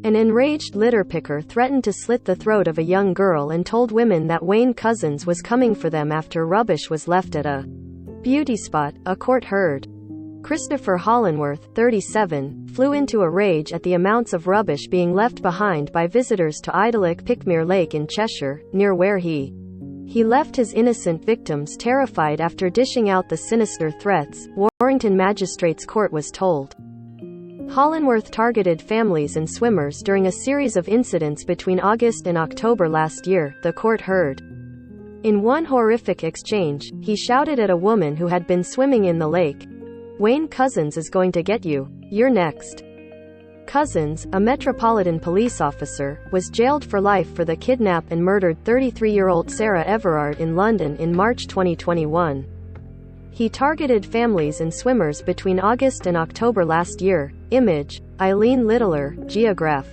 An enraged litter picker threatened to slit the throat of a young girl and told women that Wayne Couzens was coming for them after rubbish was left at a beauty spot, a court heard. Christopher Hollenworth, 37, flew into a rage at the amounts of rubbish being left behind by visitors to idyllic Pickmere Lake in Cheshire, near where he left his innocent victims terrified after dishing out the sinister threats, Warrington Magistrates Court was told. Hollenworth targeted families and swimmers during a series of incidents between August and October last year, the court heard. In one horrific exchange, he shouted at a woman who had been swimming in the lake, "Wayne Couzens is going to get you. You're next." Couzens, a Metropolitan Police officer, was jailed for life for the kidnap and murdered 33-year-old Sarah Everard in London in March 2021. He targeted families and swimmers between August and October last year. Image, Eileen Littler, Geograph.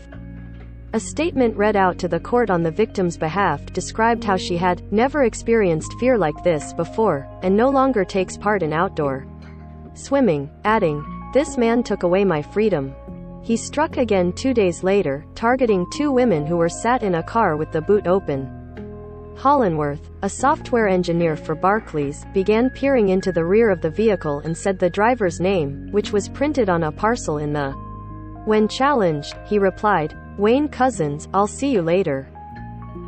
A statement read out to the court on the victim's behalf described how she had never experienced fear like this before, and no longer takes part in outdoor swimming, adding, "This man took away my freedom." He struck again 2 days later, targeting 2 women who were sat in a car with the boot open. Hollenworth, a software engineer for Barclays, began peering into the rear of the vehicle and said the driver's name, which was printed on a parcel in the. When challenged, he replied, "Wayne Couzens, I'll see you later."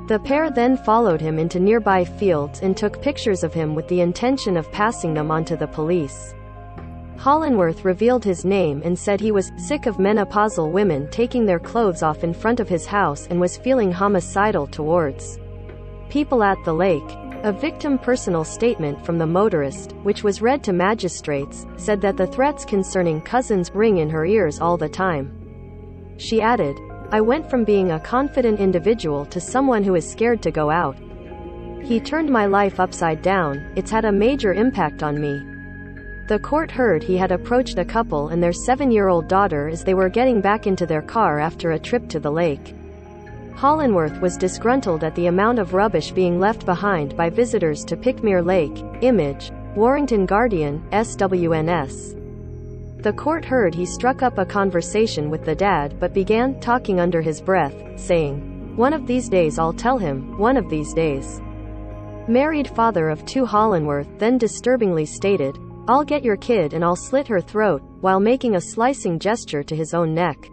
The pair then followed him into nearby fields and took pictures of him with the intention of passing them on to the police. Hollenworth revealed his name and said he was sick of menopausal women taking their clothes off in front of his house and was feeling homicidal towards people at the lake. A victim personal statement from the motorist, which was read to magistrates, said that the threats concerning Couzens ring in her ears all the time. She added, "I went from being a confident individual to someone who is scared to go out. He turned my life upside down. It's had a major impact on me." The court heard he had approached a couple and their 7-year-old daughter as they were getting back into their car after a trip to the lake. Hollenworth was disgruntled at the amount of rubbish being left behind by visitors to Pickmere Lake. Image, Warrington Guardian, SWNS. The court heard he struck up a conversation with the dad but began talking under his breath, saying, "One of these days I'll tell him, one of these days." Married father of 2 Hollenworth then disturbingly stated, "I'll get your kid and I'll slit her throat," while making a slicing gesture to his own neck.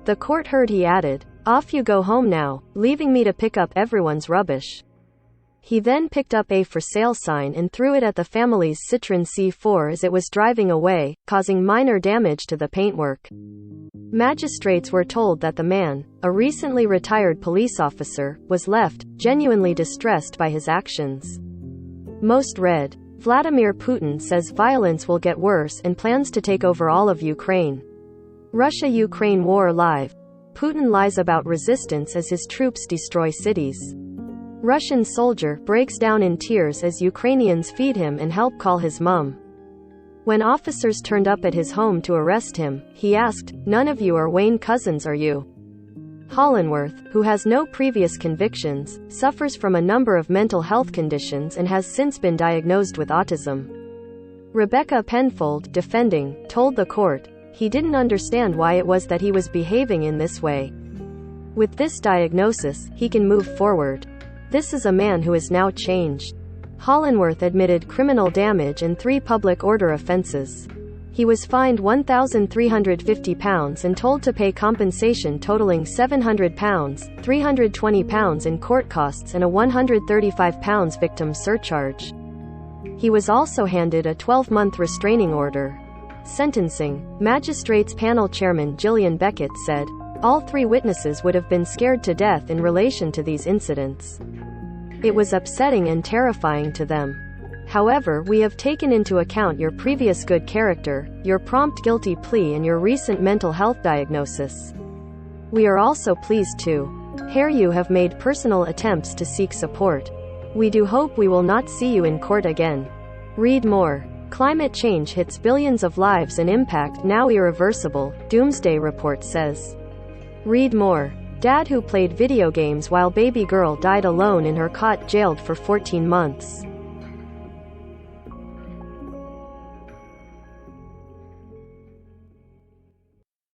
The court heard he added, "Off you go home now, leaving me to pick up everyone's rubbish." He then picked up a for sale sign and threw it at the family's Citroën C4 as it was driving away, causing minor damage to the paintwork. Magistrates were told that the man, a recently retired police officer, was left genuinely distressed by his actions. Most read, Vladimir Putin says violence will get worse and plans to take over all of Ukraine. Russia-Ukraine war live. Putin lies about resistance as his troops destroy cities. Russian soldier breaks down in tears as Ukrainians feed him and help call his mom. When officers turned up at his home to arrest him, he asked, "None of you are Wayne Couzens, are you?" Hollenworth, who has no previous convictions, suffers from a number of mental health conditions and has since been diagnosed with autism. Rebecca Penfold, defending, told the court, he didn't understand why it was that he was behaving in this way. With this diagnosis, he can move forward. This is a man who is now changed. Hollenworth admitted criminal damage and 3 public order offenses. He was fined £1,350 and told to pay compensation totaling £700, £320 in court costs and a £135 victim surcharge. He was also handed a 12-month restraining order. Sentencing. Magistrates Panel Chairman Gillian Beckett said, "All 3 witnesses would have been scared to death in relation to these incidents. It was upsetting and terrifying to them. However, we have taken into account your previous good character, your prompt guilty plea and your recent mental health diagnosis. We are also pleased to hear you have made personal attempts to seek support. We do hope we will not see you in court again. Read more. Climate change hits billions of lives and impact now irreversible, Doomsday Report says. Read more. Dad who played video games while baby girl died alone in her cot jailed for 14 months.